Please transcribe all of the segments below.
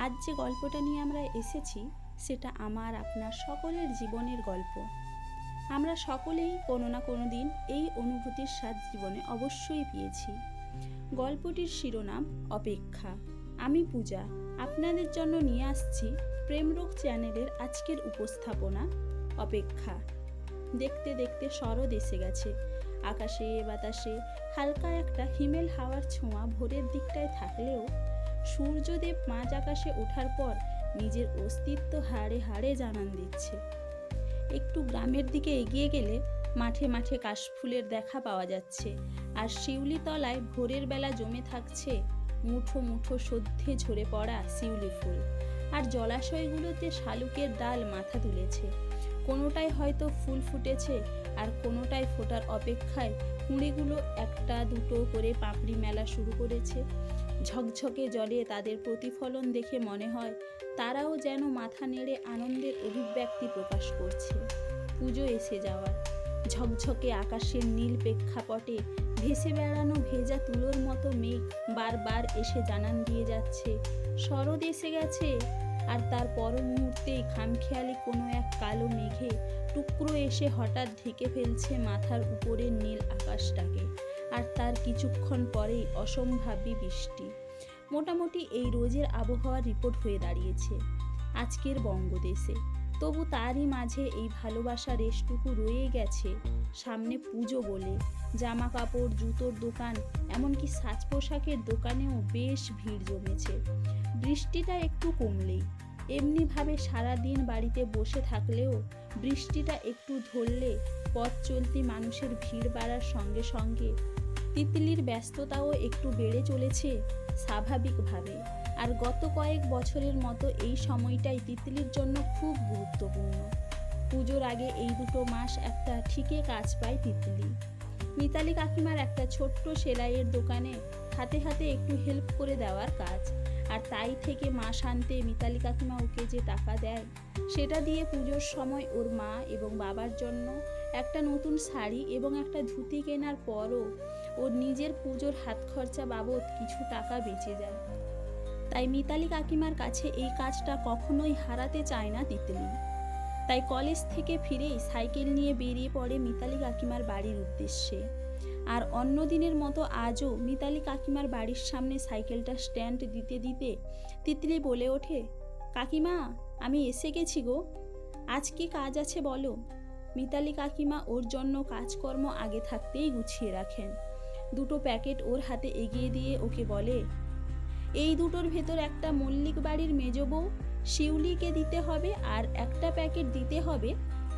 আজ যে গল্পটা নিয়ে আমরা এসেছি সেটা আমার আপনার সকলের জীবনের গল্প। আমরা সকলেই কোনো না কোনো দিন এই অনুভূতির স্বাদ জীবনে অবশ্যই পেয়েছি। গল্পটির শিরোনাম অপেক্ষা। আমি পূজা, আপনাদের জন্য নিয়ে আসছি প্রেমরোগ চ্যানেলের আজকের উপস্থাপনা অপেক্ষা। দেখতে দেখতে শরৎ এসে গেছে। আকাশে বাতাসে হালকা একটা হিমেল হাওয়ার ছোঁয়া ভোরের দিকটায় থাকলেও সূর্যদেব মাঝ আকাশে ওঠার পর নিজের অস্তিত্ব হাড়ে হাড়ে জানান দিচ্ছে। একটু গ্রামের দিকে এগিয়ে গেলে মাঠে মাঠে কাশফুলের দেখা পাওয়া যাচ্ছে, আর শিউলি তলায় ভোরের বেলা জমে থাকছে মুঠো মুঠো সদ্যে ঝরে পড়া শিউলি ফুল। আর জলাশয়গুলোতে শালুকের ডাল মাথা তুলেছে। কোনোটায় হয়তো ফুল ফুটেছে, আর কোনোটায় ফোটার অপেক্ষায় কুঁড়িগুলো একটা দুটো করে পাপড়ি মেলা শুরু করেছে। ঝকঝকে জলে তাদের প্রতিফলন দেখে মনে হয় তারাও যেন মাথা নেড়ে আনন্দের অভিব্যক্তি প্রকাশ করছে। পুজো এসে যাওয়ার ঝকঝকে আকাশের নীল প্রেক্ষাপটে ভেসে বেড়ানো ভেজা তুলোর মতো মেঘ বারবার এসে জানান দিয়ে যাচ্ছে শরৎ এসে গেছে। আর তার পর মুহূর্তেই খামখেয়ালি কোনো এক কালো মেঘে টুকরো এসে হঠাৎ ঢেকে ফেলছে মাথার উপরের নীল আকাশটাকে। আর তার কিছুক্ষণ পরেই অসম্ভাবী বৃষ্টি। মোটামুটি এই রোজের আবহাওয়ার রিপোর্ট হয়ে দাঁড়িয়েছে আজকের বঙ্গদেশে। তবু তারই মাঝে এই ভালোবাসার রেশটুকু রয়ে গেছে সামনে পুজো বলে। জামা কাপড়, জুতোর দোকান, এমনকি সাজ পোশাকের দোকানেও বেশ ভিড় জমেছে। বৃষ্টিটা একটু কমলেই, এমনিভাবে সারাদিন বাড়িতে বসে থাকলেও বৃষ্টিটা একটু ধরলে পথ চলতি মানুষের ভিড় বাড়ার সঙ্গে সঙ্গে তিতলির ব্যস্ততাও একটু বেড়ে চলেছে স্বাভাবিকভাবে। আর গত কয়েক বছরের মতো এই সময়টাই তিতলির জন্য খুব গুরুত্বপূর্ণ। পুজোর আগে এই দুটো মাস একটা ঠিকই কাজ পায় তিতলি। মিতালি কাকিমার একটা ছোট্ট সেলাইয়ের দোকানে হাতে হাতে একটু হেল্প করে দেওয়ার কাজ। আর তাই থেকে মাস আনতে মিতালি কাকিমা ওকে যে টাকা দেয় সেটা দিয়ে পুজোর সময় ওর মা এবং বাবার জন্য একটা নতুন শাড়ি এবং একটা ধুতি কেনার পরও ওর নিজের পুজোর হাত খরচা বাবদ কিছু টাকা বেঁচে যায়। তাই মিতালি কাকিমার কাছে এই কাজটা কখনোই হারাতে চায় না তিতলি। তাই কলেজ থেকে ফিরেই সাইকেল নিয়ে বেরিয়ে পড়ে মিতালি কাকিমার বাড়ির উদ্দেশ্যে। আর অন্য দিনের মতো আজও মিতালি কাকিমার বাড়ির সামনে সাইকেলটা স্ট্যান্ড দিতে দিতে তিতলি বলে ওঠে, কাকিমা আমি এসে গেছি গো, আজ কি কাজ আছে বলো। মিতালি কাকিমা ওর জন্য কাজকর্ম আগে থাকতেই গুছিয়ে রাখেন। দুটো প্যাকেট ওর হাতে এগিয়ে দিয়ে ওকে বলে, এই দুটোর ভেতর একটা মল্লিক বাড়ির মেজ বউ শিউলিকে দিতে হবে, আর একটা প্যাকেট দিতে হবে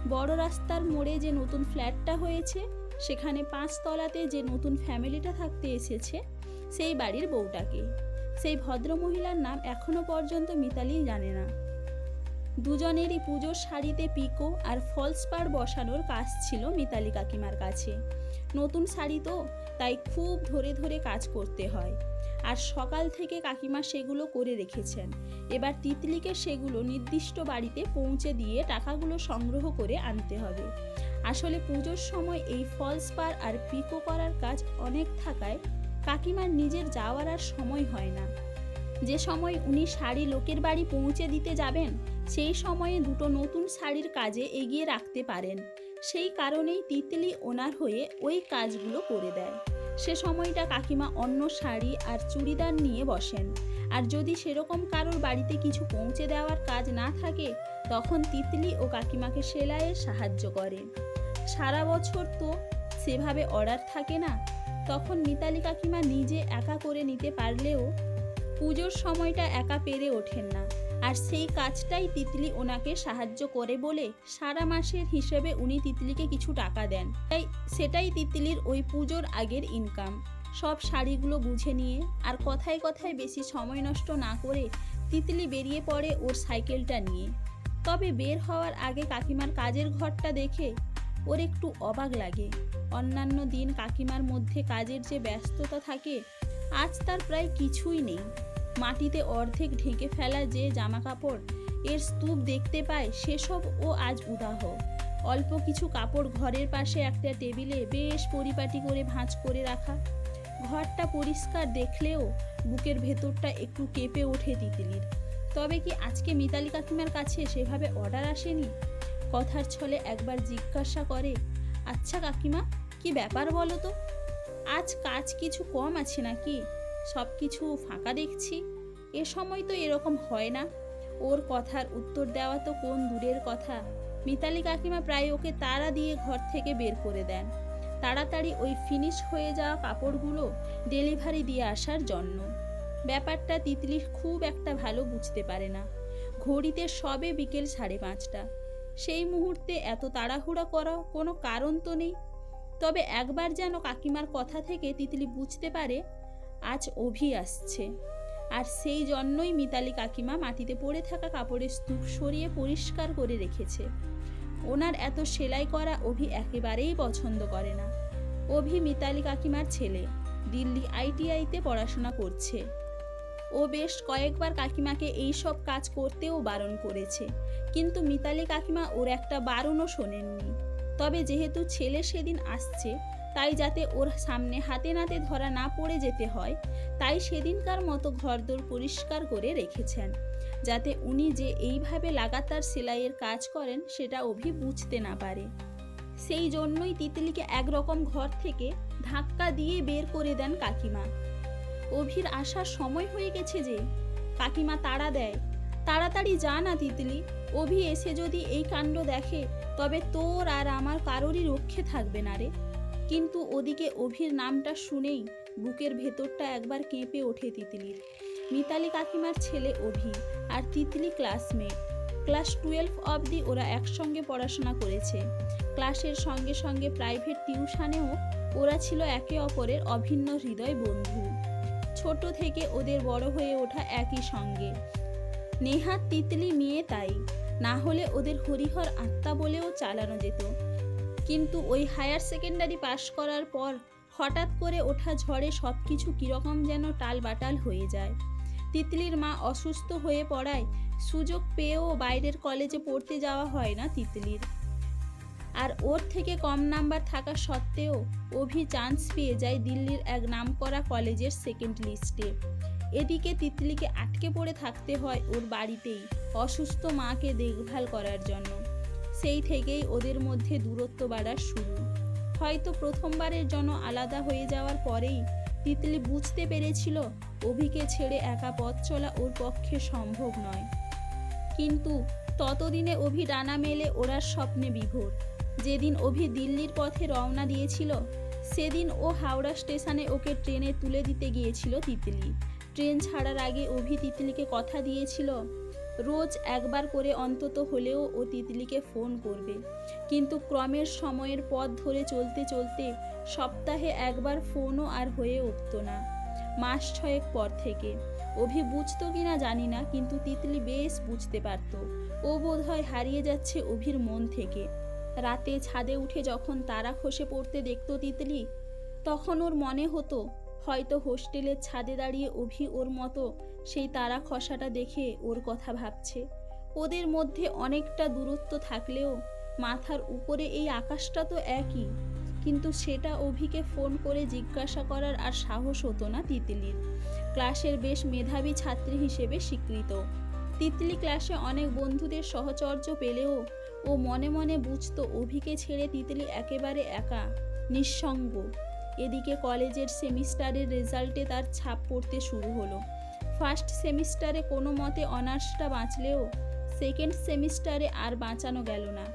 বড় রাস্তার মোড়ে যে নতুন ফ্ল্যাটটা হয়েছে সেখানে 5 তলাতে যে নতুন ফ্যামিলিটা থাকতে এসেছে সেই বাড়ির বউটাকে। সেই ভদ্রমহিলার নাম এখনো পর্যন্ত মিতালি জানে না। দুজনেরই পুজোর শাড়িতে পিকো আর ফলস পাড় বসানোর কাজ ছিল মিতালি কাকিমার কাছে। নতুন শাড়ি তো, তাই খুব ধরে ধরে কাজ করতে হয়। আর সকাল থেকে কাকিমা সেগুলো করে রেখেছেন। এবার তিতলিকে সেগুলো নির্দিষ্ট বাড়িতে পৌঁছে দিয়ে টাকাগুলো সংগ্রহ করে আনতে হবে। আসলে পুজোর সময় এই ফলস পাড় আর পিকো করার কাজ অনেক থাকায় কাকিমার নিজের যাওয়ার আর সময় হয় না। যে সময় উনি শাড়ি লোকের বাড়ি পৌঁছে দিতে যাবেন সেই সময়ে দুটো নতুন শাড়ির কাজে এগিয়ে রাখতে পারেন। সেই কারণেই তিতলি ওনার হয়ে ওই কাজগুলো করে দেয়। সে সময়টা কাকিমা অন্য শাড়ি আর চুড়িদার নিয়ে বসেন। আর যদি সেরকম কারোর বাড়িতে কিছু পৌঁছে দেওয়ার কাজ না থাকে তখন তিতলি ও কাকিমাকে সেলাইয়ের সাহায্য করে। সারা বছর তো সেভাবে অর্ডার থাকে না, তখন মিতালি কাকিমা নিজে একা করে নিতে পারলেও পুজোর সময়টা একা পেরে ওঠেন না। আর সেই কাজটাই তিতলি ওনাকে সাহায্য করে বলে সারা মাসের হিসেবে উনি তিতলিকে কিছু টাকা দেন। তাই সেটাই তিতলির ওই পুজোর আগের ইনকাম। সব শাড়িগুলো বুঝে নিয়ে আর কথায় কথায় বেশি সময় নষ্ট না করে তিতলি বেরিয়ে পড়ে ওর সাইকেলটা নিয়ে। তবে বের হওয়ার আগে কাকিমার কাজের ঘরটা দেখে ওর একটু অবাক লাগে। অন্যান্য দিন কাকিমার মধ্যে কাজের যে ব্যস্ততা থাকে আজ তার প্রায় কিছুই নেই। মাটিতে অর্ধেক ঢেকে ফেলা যে জামা কাপড় এর স্তূপ দেখতে পায় সেসব ও আজ উদাহ। অল্প কিছু কাপড় ঘরের পাশে একটা টেবিলে বেশ পরিপাটি করে ভাঁজ করে রাখা। ঘরটা পরিষ্কার দেখলেও বুকের ভেতরটা একটু কেঁপে ওঠে তিতলির। তবে কি আজকে মিতালি কাকিমার কাছে সেভাবে অর্ডার আসেনি? কথার ছলে একবার জিজ্ঞাসা করে, আচ্ছা কাকিমা, কি ব্যাপার বলো তো? আজ কাজ কিছু কম আছে নাকি? সব কিছু ফাঁকা দেখছি। এ সময় তো এরকম হয় না। ওর কথার উত্তর দেওয়া তো কোন দূরের কথা, মিতালি কাকিমা প্রায় ওকে তাড়া দিয়ে ঘর থেকে বের করে দেন, তাড়াতাড়ি ওই ফিনিশ হয়ে যাওয়া কাপড়গুলো ডেলিভারি দিয়ে আসার জন্য। ব্যাপারটা তিতলি খুব একটা ভালো বুঝতে পারে না। ঘড়িতে সবে বিকেল 5:30। সেই মুহূর্তে এত তাড়াহুড়া করা কোনো কারণ তো নেই। তবে একবার যেন কাকিমার কথা থেকে তিতলি বুঝতে পারে আজ অভি আসছে। আর সেই জন্যই মিতালি কাকিমা মাটিতে পড়ে থাকা কাপড়ের স্তূপ সরিয়ে পরিষ্কার করে রেখেছে। ওনার এত সেলাই করা অভি একেবারেই পছন্দ করে না। অভি মিতালি কাকিমার ছেলে, দিল্লি ITIতে পড়াশোনা করছে। ও বেশ কয়েকবার কাকিমাকে এই সব কাজ করতেও বারণ করেছে, কিন্তু মিতালি কাকিমা ওর একটা বারণও শোনেননি। তবে যেহেতু ছেলে সেদিন আসছে, তাই যাতে ওর সামনে হাতে নাতে ধরা না পড়ে যেতে হয়, তাই সেদিনকার মতো ঘরদোর পরিষ্কার করে রেখেছেন, যাতে উনি যে এইভাবে লাগাতার সেলাইয়ের কাজ করেন সেটা অভি বুঝতে না পারে। সেই জন্যই তিতলিকে একরকম ঘর থেকে ধাক্কা দিয়ে বের করে দেন কাকিমা। অভির আসার সময় হয়ে গেছে যে। কাকিমা তাড়া দেয়, তাড়াতাড়ি যা না তিতলি, অভি এসে যদি এই কাণ্ড দেখে তবে তোর আর আমার কারোরই রক্ষে থাকবে না রে। কিন্তু ওদিকে অভির নামটা শুনেই বুকের ভেতরটা একবার কেঁপে ওঠে তিতলির। মিতালি কাকিমার ছেলে অভি আর তিতলি ক্লাসমেট। ক্লাস 12 অবধি ওরা একসঙ্গে পড়াশোনা করেছে। ক্লাসের সঙ্গে সঙ্গে প্রাইভেট টিউশনেও ওরা ছিল একে অপরের অভিন্ন হৃদয় বন্ধু। ছোট থেকে ওদের বড় হয়ে ওঠা একই সঙ্গে। নেহাত তিতলি মেয়ে, তাই না হলে ওদের হরিহর আত্মা বলেও চালানো যেত। কিন্তু ওই হায়ার সেকেন্ডারি পাশ করার পর হঠাৎ করে ওঠা ঝড়ে সব কিছু কীরকম যেন টালবাটাল হয়ে যায়। তিতলির মা অসুস্থ হয়ে পড়ায় সুযোগ পেয়েও বাইরের কলেজে পড়তে যাওয়া হয় না তিতলির। আর ওর থেকে কম নাম্বার থাকা সত্ত্বেও অভি চান্স পেয়ে যায় দিল্লির এক নামকরা কলেজের সেকেন্ড লিস্টে। এদিকে তিতলিকে আটকে পড়ে থাকতে হয় ওর বাড়িতেই অসুস্থ মাকে দেখভাল করার জন্য। সেই থেকেই ওদের মধ্যে দূরত্ব বাড়ার শুরু। হয়তো প্রথমবারের জন্য আলাদা হয়ে যাওয়ার পরেই তিতলি বুঝতে পেরেছিল অভিকে ছেড়ে একা পথ চলা ওর পক্ষে সম্ভব নয়। কিন্তু ততদিনে অভি ডানা মেলে ওড়ার স্বপ্নে বিভোর। যেদিন অভি দিল্লির পথে রওনা দিয়েছিল, সেদিন ও হাওড়া স্টেশনে ওকে ট্রেনে তুলে দিতে গিয়েছিল তিতলি। ট্রেন ছাড়ার আগে অভি তিতলিকে কথা দিয়েছিল রোজ একবার করে অন্তত হলেও ও তিতলিকে ফোন করবে। কিন্তু ক্রমের সময়ের পথ ধরে চলতে চলতে সপ্তাহে একবার ফোনও আর হয়ে উঠত না। মাস 6 পর থেকে। অভি বুঝতো কিনা জানি না, কিন্তু তিতলি বেশ বুঝতে পারত ও বোধহয় হারিয়ে যাচ্ছে অভির মন থেকে। রাতে ছাদে উঠে যখন তারা খসে পড়তে দেখত তিতলি, তখন ওর মনে হতো হয়তো হোস্টেলের ছাদে দাঁড়িয়ে অভি ওর মতো সেই তারা খসাটা দেখে ওর কথা ভাবছে। ওদের মধ্যে অনেকটা দূরত্ব থাকলেও মাথার উপরে এই আকাশটা তো একই। কিন্তু সেটা অভিকে ফোন করে জিজ্ঞাসা করার আর সাহস হতো না তিতলির। ক্লাসের বেশ মেধাবী ছাত্রী হিসেবে স্বীকৃত তিতলি ক্লাসে অনেক বন্ধুদের সহচর্য পেলেও ও মনে মনে বুঝতো অভিকে ছেড়ে তিতলি একেবারে একা, নিঃসঙ্গ। এদিকে কলেজের সেমিস্টারের রেজাল্টে তার ছাপ পড়তে শুরু হলো। ফার্স্ট সেমিস্টারে কোনো মতে অনার্সটা বাঁচলেও সেকেন্ড সেমিস্টারে আর বাঁচানো গেল না।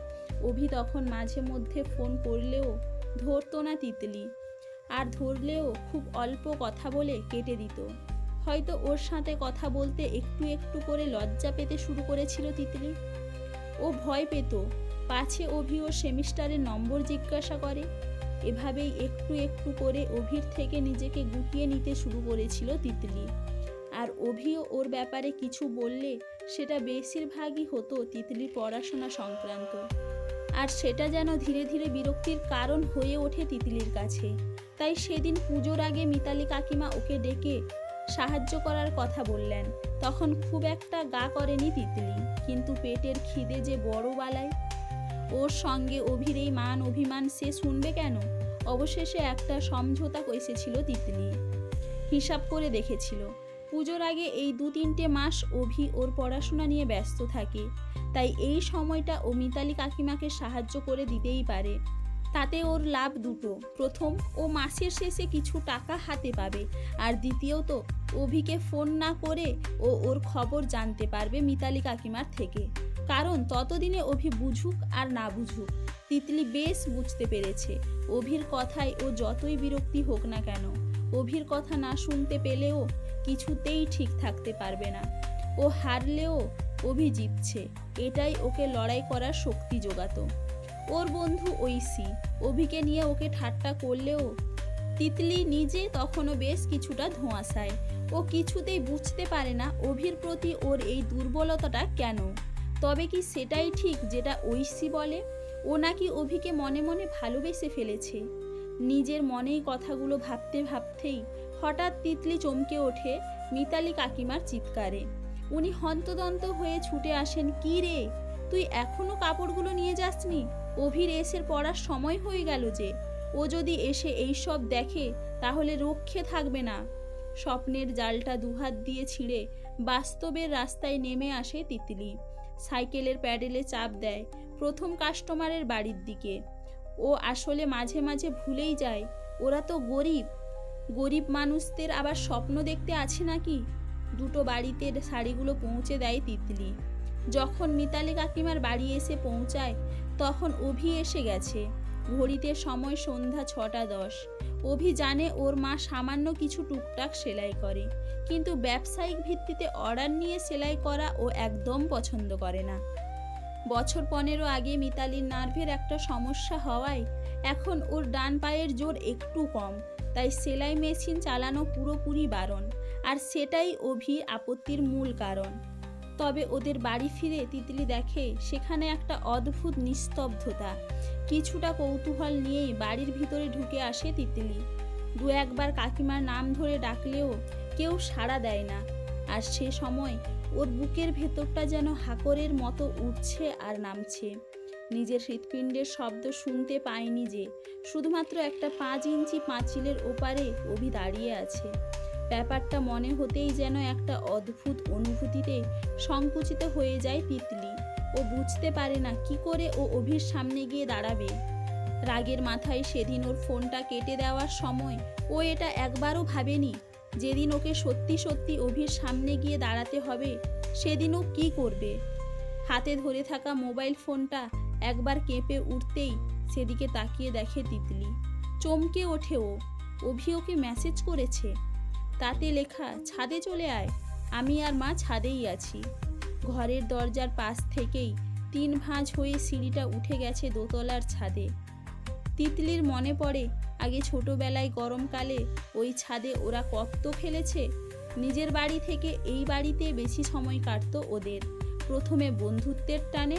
অভি তখন মাঝে মধ্যে ফোন করলেও ধরতো না তিতলি, আর ধরলেও খুব অল্প কথা বলে কেটে দিত। হয়তো ওর সাথে কথা বলতে একটু একটু করে লজ্জা পেতে শুরু করেছিল তিতলি। ও ভয় পেত পাছে অভি ওর সেমিস্টারের নম্বর জিজ্ঞাসা করে। এভাবেই একটু একটু করে অভির থেকে নিজেকে গুটিয়ে নিতে শুরু করেছিল তিতলি। আর অভিও ওর ব্যাপারে কিছু বললে সেটা বেশিরভাগই হতো তিতলির পড়াশোনা সংক্রান্ত। আর সেটা যেন ধীরে ধীরে বিরক্তির কারণ হয়ে ওঠে তিতলির কাছে। তাই সেদিন পুজোর আগে মিতালি কাকিমা ওকে ডেকে সাহায্য করার কথা বললেন। তখন খুব একটা গা করেনি তিতলি, কিন্তু পেটের খিদে যে বড় বালাই। ওর সঙ্গে অভির এই মান অভিমান সে শুনবে কেন? অবশেষে একটা সমঝোতা করেছিল তিতলি। হিসাব করে দেখেছিল পুজোর আগে এই 2-3টে মাস অভি ওর পড়াশোনা নিয়ে ব্যস্ত থাকে, তাই এই সময়টা ও মিতালি কাকিমাকে সাহায্য করে দিতেই পারে। তাতে ওর লাভ দুটো, প্রথম, ও মাসের শেষে কিছু টাকা হাতে পাবে, আর দ্বিতীয়ত অভিকে ফোন না করে ও ওর খবর জানতে পারবে মিতালি কাকিমার থেকে। কারণ ততদিনে অভি বুঝুক আর না বুঝুক, তিতলি বেশ বুঝতে পেরেছে অভির কথায় ও যতই বিরক্তি হোক না কেন, অভির কথা না শুনতে পেলেও কিছুতেই ঠিক থাকতে পারবে না। ও হারলেও অভি জিতছে, এটাই ওকে লড়াই করার শক্তি জোগাতো। ওর বন্ধু ঐশী অভিকে নিয়ে ওকে ঠাট্টা করলেও তিতলি নিজে তখনও বেশ কিছুটা ধোঁয়াশায়। ও কিছুতেই বুঝতে পারে না অভির প্রতি ওর এই দুর্বলতাটা কেন। তবে কি সেটাই ঠিক যেটা ঐশী বলে, ও নাকি অভিকে মনে মনে ভালোবেসে ফেলেছে? নিজের মনেই কথাগুলো ভাবতে ভাবতেই হঠাৎ তিতলি চমকে ওঠে মিতালি কাকিমার চিৎকারে। উনি হন্তদন্ত হয়ে ছুটে আসেন। কি রে, তুই এখনো কাপড়গুলো নিয়ে যাসনি? অভির এসে পড়ার সময় হয়ে গেল যে। ও যদি এসে এইসব দেখে তাহলে রক্ষে থাকবে না। স্বপ্নের জালটা দুহাত দিয়ে ছিঁড়ে বাস্তবের রাস্তায় নেমে আসে তিতলি। সাইকেলের প্যাডেলে চাপ দেয় প্রথম কাস্টমারের বাড়ির দিকে। ও আসলে মাঝে মাঝে ভুলেই যায় ওরা তো গরিব, গরিব মানুষদের আবার স্বপ্ন দেখতে আছে নাকি। দুটো বাড়িতে শাড়িগুলো পৌঁছে দেয় তিতলি। যখন মিতালি কাকিমার বাড়ি এসে পৌঁছায় তখন অভি এসে গেছে। ঘড়িতে সময় সন্ধ্যা 6টা 10। অভি জানে ওর মা সামান্য কিছু টুকটাক সেলাই করে, কিন্তু ব্যবসায়িক ভিত্তিতে অর্ডার নিয়ে সেলাই করা ও একদম পছন্দ করে না। বছর 15 আগে মিতালির নার্ভের একটা সমস্যা হওয়ায় এখন ওর ডান পায়ের জোর একটু কম, তাই সেলাই মেশিন চালানো পুরোপুরি বারণ, আর সেটাই অভি আপত্তির মূল কারণ। তবে ওদের বাড়ি ফিরে তিতলি দেখে সেখানে একটা অদ্ভুত নিস্তব্ধতা। কিছুটা কৌতূহল নিয়েই বাড়ির ভিতরে ঢুকে আসে তিতলি। 2-1বার কাকিমার নাম ধরে ডাকলেও কেউ সাড়া দেয় না, আর সে সময় ওর বুকের ভেতরটা যেন হাকরের মতো উঠছে আর নামছে। নিজের হৃৎপিণ্ডের শব্দ শুনতে পায়নি যে, শুধুমাত্র একটা 5 ইঞ্চি পাঁচিলের ওপারে অভি দাঁড়িয়ে আছে। ব্যাপারটা মনে হতেই যেন একটা অদ্ভুত অনুভূতিতে সংকুচিত হয়ে যায় তিতলি। ও বুঝতে পারে না কি করে ও অভির সামনে গিয়ে দাঁড়াবে। রাগের মাথায় সেদিন ওর ফোনটা কেটে দেওয়ার সময় ও এটা একবারও ভাবেনি যেদিন ওকে সত্যি সত্যি অভির সামনে গিয়ে দাঁড়াতে হবে সেদিন ও কী করবে। হাতে ধরে থাকা মোবাইল ফোনটা একবার কেঁপে উঠতেই সেদিকে তাকিয়ে দেখে তিতলি। চমকে ওঠে ও, অভি ওকে মেসেজ করেছে। তাতে লেখা, ছাদে চলে আয়, আমি আর মা ছাদেই আছি। ঘরের দরজার পাশ থেকেই 3 ভাঁজ হয়ে সিঁড়িটা উঠে গেছে দোতলার ছাদে। তিতলির মনে পড়ে আগে ছোটবেলায় গরমকালে ওই ছাদে ওরা কত খেলেছে। নিজের বাড়ি থেকে এই বাড়িতে বেশি সময় কাটতো ওদের। প্রথমে বন্ধুত্বের টানে,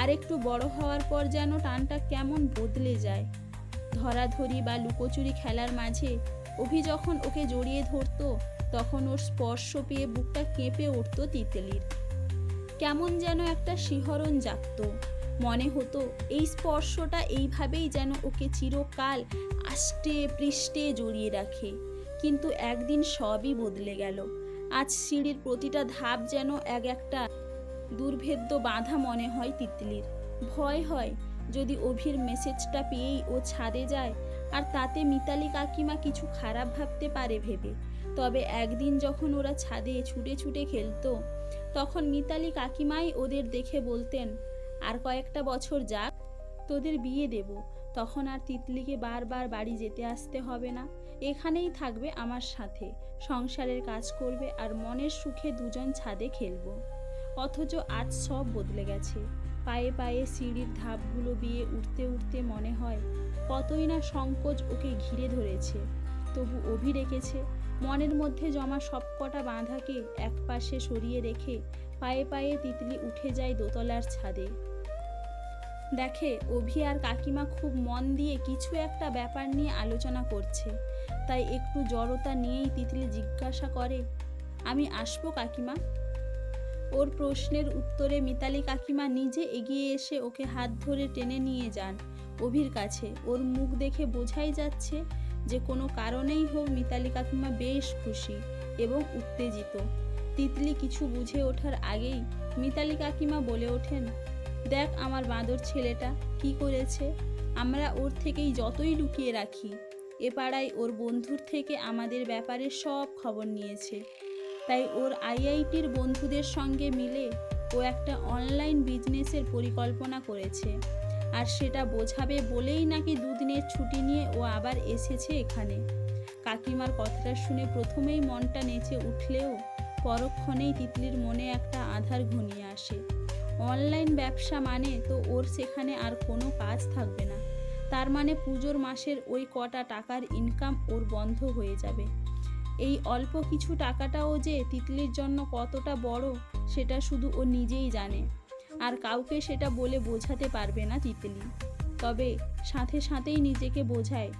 আর একটু বড় হওয়ার পর যেন টানটা কেমন বদলে যায়। ধরাধরি বা লুকোচুরি খেলার মাঝে অভি যখন ওকে জড়িয়ে ধরতো তখন ওর স্পর্শ পেয়ে বুকটা কেঁপে উঠত তিতলির। কেমন যেন একটা শিহরণ জাগতো। মনে হতো এই স্পর্শটা এইভাবেই যেন ওকে চিরকাল আষ্টে পৃষ্ঠে জড়িয়ে রাখে। কিন্তু একদিন সবই বদলে গেল। আজ সিঁড়ির প্রতিটা ধাপ যেন একটা দুর্ভেদ্য বাধা মনে হয় তিতলির। ভয় হয় যদি অভির মেসেজটা পেয়েই ও ছাদে যায় আর তাতে মিতালি কাকিমা কিছু খারাপ ভাবতে পারে ভেবে। তবে একদিন যখন ওরা ছাদে ছুটে ছুটে খেলতো তখন মিতালি কাকিমাই ওদের দেখে বলতেন, আর কয়েকটা বছর যাক, তোদের বিয়ে দেব, তখন আর তিতলিকে বারবার বাড়ি যেতে আসতে হবে না, এখানেই থাকবে আমার সাথে, সংসারের কাজ করবে আর মনের সুখে দুজন ছাদে খেলবো। অথচ আজ সব বদলে গেছে। পায়ে পায়ে সিঁড়ির ধাপগুলো বিয়ে উঠতে উঠতে মনে হয় কতই না সংকোচ ওকে ঘিরে ধরেছে। তবু অভি রেখেছে মনের মধ্যে জমা সবকটা বাঁধাকে একপাশে সরিয়ে রেখে পায়ে পায়ে তিতলি উঠে যায় দোতলার ছাদে। দেখে অভি আর কাকিমা খুব মন দিয়ে কিছু একটা ব্যাপার নিয়ে আলোচনা করছে। তাই একটু জড়তা নিয়েই তিতলি জিজ্ঞাসা করে, আমি আসবো কাকিমা? ওর প্রশ্নের উত্তরে মিতালি কাকিমা নিজে এগিয়ে এসে ওকে হাত ধরে টেনে নিয়ে যান অভির কাছে। ওর মুখ দেখে বোঝাই যাচ্ছে যে কোনো কারণেই হোক মিতালি কাকিমা বেশ খুশি। এবং উত্তেজিত। তিতলি কিছু বুঝে ওঠার আগেই মিতালি কাকিমা বলে ওঠেন, দেখ আমার বাঁদর ছেলেটা কি করেছে। আমরা ওর থেকেই যতই লুকিয়ে রাখি, এ পাড়ায় ওর বন্ধুর থেকে আমাদের ব্যাপারে সব খবর নিয়েছে। তাই ওর আইআইটির বন্ধুদের সঙ্গে মিলে ও একটা অনলাইন বিজনেসের পরিকল্পনা করেছে। আর সেটা বোঝাবে বলেই নাকি দুদিনের ছুটি নিয়ে ও আবার এসেছে এখানে। কাকিমার কথাটা শুনে প্রথমেই মনটা নেচে উঠলেও পরক্ষণেই তিতলির মনে একটা আঁধার ঘনিয়ে আসে। অনলাইন ব্যবসা মানে তো ওর সেখানে আর কোনো কাজ থাকবে না। তার মানে পুজোর মাসের ওই কটা টাকার ইনকাম ওর বন্ধ হয়ে যাবে। এই অল্প কিছু টাকাটাও যে তিতলির জন্য কতটা বড় সেটা শুধু ও নিজেই জানে, আর কাউকে সেটা বলে বোঝাতে পারবে না তিতলি। তবে সাথে সাথেই নিজেকে বোঝায়,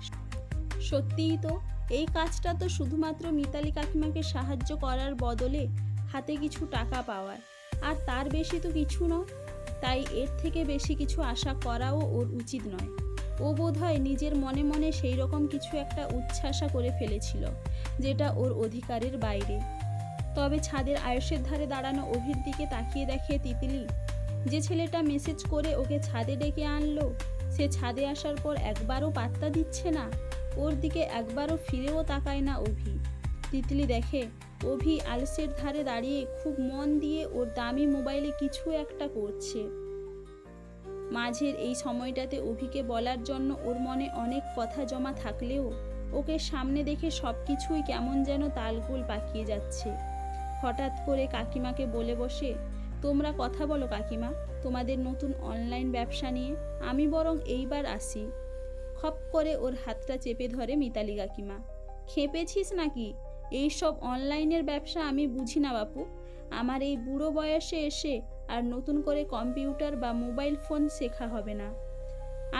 সত্যিই তো এই কাজটা তো শুধুমাত্র মিতালি কাকিমাকে সাহায্য করার বদলে হাতে কিছু টাকা পাওয়ার, আর তার বেশি তো কিছু নয়। তাই এর থেকে বেশি কিছু আশা করাও ওর উচিত নয়। ও বোধহয় নিজের মনে মনে সেই রকম কিছু একটা উচ্ছ্বাসা করে ফেলেছিল যেটা ওর অধিকারের বাইরে। তবে ছাদের আয়ুষের ধারে দাঁড়ানো অভির দিকে তাকিয়ে দেখে তিতলি, যে ছেলেটা মেসেজ করে ওকে ছাদে ডেকে আনলো সে ছাদে আসার পর একবারও পাত্তা দিচ্ছে না, ওর দিকে একবারও ফিরেও তাকায় না অভি। তিতলি দেখে অভি আলসের ধারে দাঁড়িয়ে খুব মন দিয়ে ওর দামি মোবাইলে কিছু একটা করছে। মাঝের এই সময়টাতে অভিকে বলার জন্য ওর মনে অনেক কথা জমা থাকলেও ওকে সামনে দেখে সব কিছুই কেমন যেন তালগোল পাকিয়ে যাচ্ছে। হঠাৎ করে কাকিমাকে বলে বসে, তোমরা কথা বলো কাকিমা তোমাদের নতুন অনলাইন ব্যবসা নিয়ে, আমি বরং এইবার আসি। খপ করে ওর হাতটা চেপে ধরে মিতালি কাকিমা। খেপেছিস নাকি? এইসব অনলাইনের ব্যবসা আমি বুঝি না বাপু। আমার এই বুড়ো বয়সে এসে আর নতুন করে কম্পিউটার বা মোবাইল ফোন শেখা হবে না।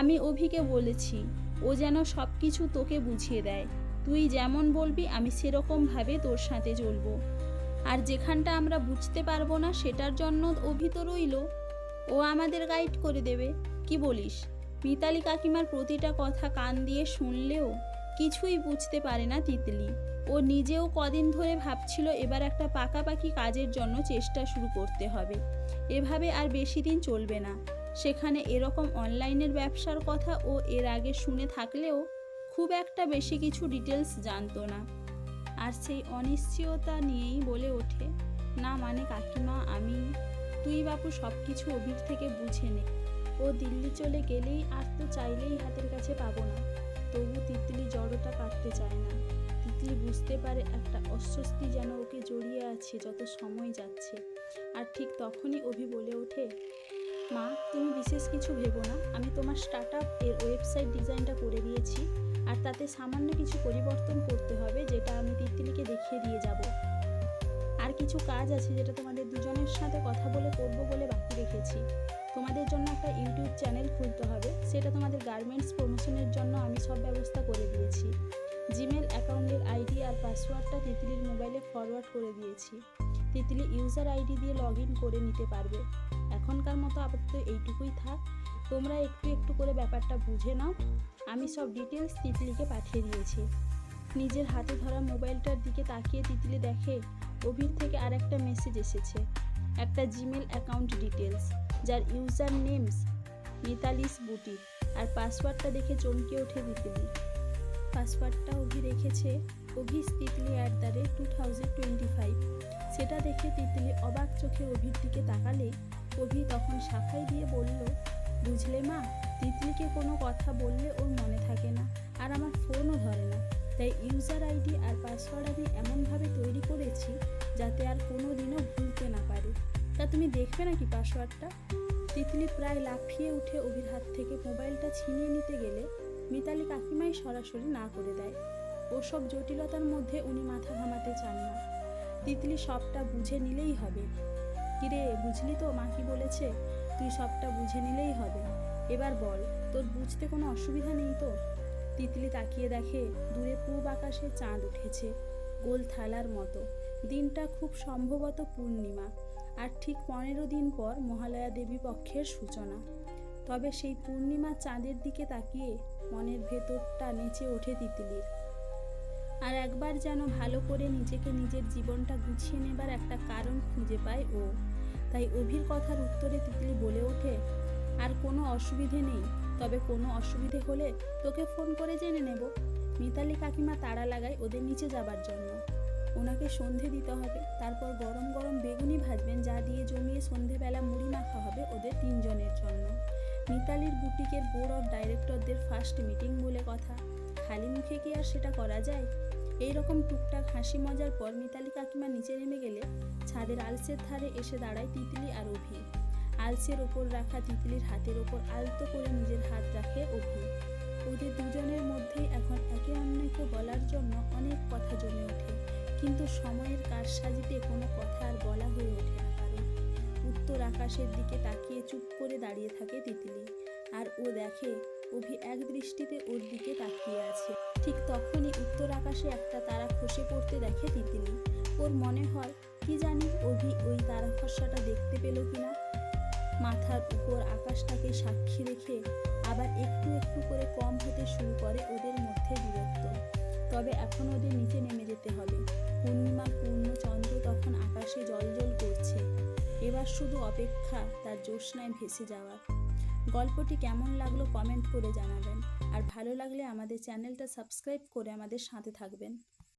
আমি অভিকে বলেছি ও যেন সব কিছু তোকে বুঝিয়ে দেয়। তুই যেমন বলবি আমি সেরকমভাবে তোর সাথে চলবো। আর যেখানটা আমরা বুঝতে পারবো না সেটার জন্য অভি তো রইল, ও আমাদের গাইড করে দেবে। কি বলিস? মিতালি কাকিমার প্রতিটা কথা কান দিয়ে শুনলেও কিছুই বুঝতে পারে না তিতলি। ও নিজেও কদিন ধরে ভাবছিল এবার একটা পাকাপাকি কাজের জন্য চেষ্টা শুরু করতে হবে। এভাবে আর বেশি দিন চলবে না। সেখানে এরকম অনলাইনের ব্যবসার কথা ও এর আগে শুনে থাকলেও খুব একটা বেশি কিছু ডিটেলস জানতো না। আর সেই অনিশ্চয়তা নিয়েই বলে ওঠে, না মানে কাকিমা তুই বাপু সব কিছু অভির থেকে বুঝে নে। ও দিল্লি চলে গেলেই আর তো চাইলেই হাতের কাছে পাবো না। তবু তিতলি জড়তা কাটতে চায় না। তিতলি বুঝতে পারে একটা অস্বস্তি যেন ওকে জড়িয়ে আছে যত সময় যাচ্ছে। আর ঠিক তখনই অভি বলে ওঠে, মা তুমি বিশেষ কিছু ভেবো না, আমি তোমার স্টার্টআপ এর ওয়েবসাইট ডিজাইনটা করে দিয়েছি। আর তাতে সামান্য কিছু পরিবর্তন করতে হবে যেটা আমি তিতলিকে দেখিয়ে দিয়ে যাব। আর কিছু কাজ আছে যেটা তোমাদের দুজনের সাথে কথা বলে করবো বলে বাকি রেখেছি। তোমাদের জন্য একটা ইউটিউব চ্যানেল খুলতে হবে, সেটা তোমাদের গার্মেন্টস প্রমোশনের জন্য আমি সব ব্যবস্থা করে দিয়েছি। জিমেল অ্যাকাউন্টের আইডি আর পাসওয়ার্ডটা তিতলির মোবাইলে ফরওয়ার্ড করে দিয়েছি। তিতলি ইউজার আইডি দিয়ে লগ ইন করে নিতে পারবে। এখনকার মতো আপাতত এইটুকুই থাক, তোমরা একটু একটু করে ব্যাপারটা বুঝে নাও। আমি সব ডিটেলস তিতলিকে পাঠিয়ে দিয়েছি। নিজের হাতে ধরা মোবাইলটার দিকে তাকিয়ে তিতলি দেখে অভির থেকে আর একটা মেসেজ এসেছে, একটা জিমেল অ্যাকাউন্ট ডিটেলস, যার ইউজার নেমস মিতালিস বুটিক, আর পাসওয়ার্ডটা দেখে চমকে ওঠে তিতলি। পাসওয়ার্ডটা অভি রেখেছে obhistitley@2025। সেটা দেখে তিতলি অবাক চোখে অভির দিকে তাকালে অভি তখন সাফাই দিয়ে বলল, বুঝলে মা, তিতলিকে কোনো কথা বললে ওর মনে থাকে না, আর আমার ফোনও ধরে না। তাই ইউজার আইডি আর পাসওয়ার্ড আমি এমনভাবে তৈরি করেছি যাতে আর কোনো দিনও ভুলতে না পারে। তা তুমি দেখবে নাকি পাসওয়ার্ডটা? তিতলি প্রায় লাফিয়ে উঠে অভির হাত থেকে মোবাইলটা ছিনিয়ে নিতে গেলে মিতালি কাকিমাই সরাসরি না করে দেয়। ওসব জটিলতার মধ্যে উনি মাথা ঘামাতে চান না। তিতলি সবটা বুঝে নিলেই হবে। কিরে, বুঝলি তো মা কি বলেছে? তুই সবটা বুঝে নিলেই হবে। এবার বল, তোর বুঝতে কোনো অসুবিধা নেই তো? তিতলি তাকিয়ে দেখে দূরে পূব আকাশে চাঁদ উঠেছে, গোল থালার মতো। দিনটা খুব সম্ভবত পূর্ণিমা, আর ঠিক 15 দিন পর মহালয়া দেবী পক্ষের সূচনা। তবে সেই পূর্ণিমা চাঁদের দিকে তাকিয়ে মনের ভেতরটা নেচে ওঠে তিতলির। আর একবার যেন ভালো করে নিজেকে নিজের জীবনটা গুছিয়ে নেবার একটা কারণ খুঁজে পায় ও। তাই অভির কথার উত্তরে তিতলি বলে ওঠে, আর কোনো অসুবিধে নেই, তবে কোনো অসুবিধে হলে তোকে ফোন করে জেনে নেব। মিতালি কাকিমা তাড়া লাগায় ওদের নিচে যাবার জন্য। ওনাকে সন্ধে দিতে হবে, তারপর গরম গরম বেগুনি ভাজবেন, যা দিয়ে জমিয়ে সন্ধেবেলা মুড়ি মাখা হবে ওদের তিনজনের জন্য। মিতালির বুটিকের বোর্ড অফ ডাইরেক্টরদের ফার্স্ট মিটিং বলে কথা, খালি মুখে কি আর সেটা করা যায়? এই রকম টুকটাক হাসি মজার পর মিতালি কাকিমা নিচে নেমে গেলে ছাদের আলসের ধারে এসে দাঁড়ায় তিতলি আর অভি। আলসের ওপর রাখা তিতলির হাতের ওপর আলতো করে নিজের হাত রাখে অভি। ওদের দুজনের মধ্যেই এখন একে অন্যকে বলার জন্য অনেক কথা জমে ওঠে, কিন্তু সময়ের কারসাজিতে কোনো কথা আর বলা হয়ে ওঠে না কারণ। উত্তর আকাশের দিকে তাকিয়ে চুপ করে দাঁড়িয়ে থাকে তিতলি, আর ও দেখে অভি এক দৃষ্টিতে ওর দিকে তাকিয়ে আছে। ঠিক তখনই উত্তর আকাশে একটা তারা খসে পড়তে দেখে তিতলি। ওর মনে হয় কি জানি অভি ওই তারা খসাটা দেখতে পেল কিনা। মাথার উপর আকাশটাকে সাক্ষী রেখে আবার একটু একটু করে কম হতে শুরু করে ওদের মধ্যে দূরত্ব। তবে এখন ওদের নিচে নেমে যেতে হবে। পূর্ণিমার পূর্ণ চন্দ্র তখন আকাশে জ্বলজ্বল করছে। এবার শুধু অপেক্ষা তার জ্যোৎস্নায় ভেসে যাওয়ার। গল্পটি কেমন লাগলো কমেন্ট করে জানাবেন, আর ভালো লাগলে আমাদের চ্যানেলটা সাবস্ক্রাইব করে আমাদের সাথে থাকবেন।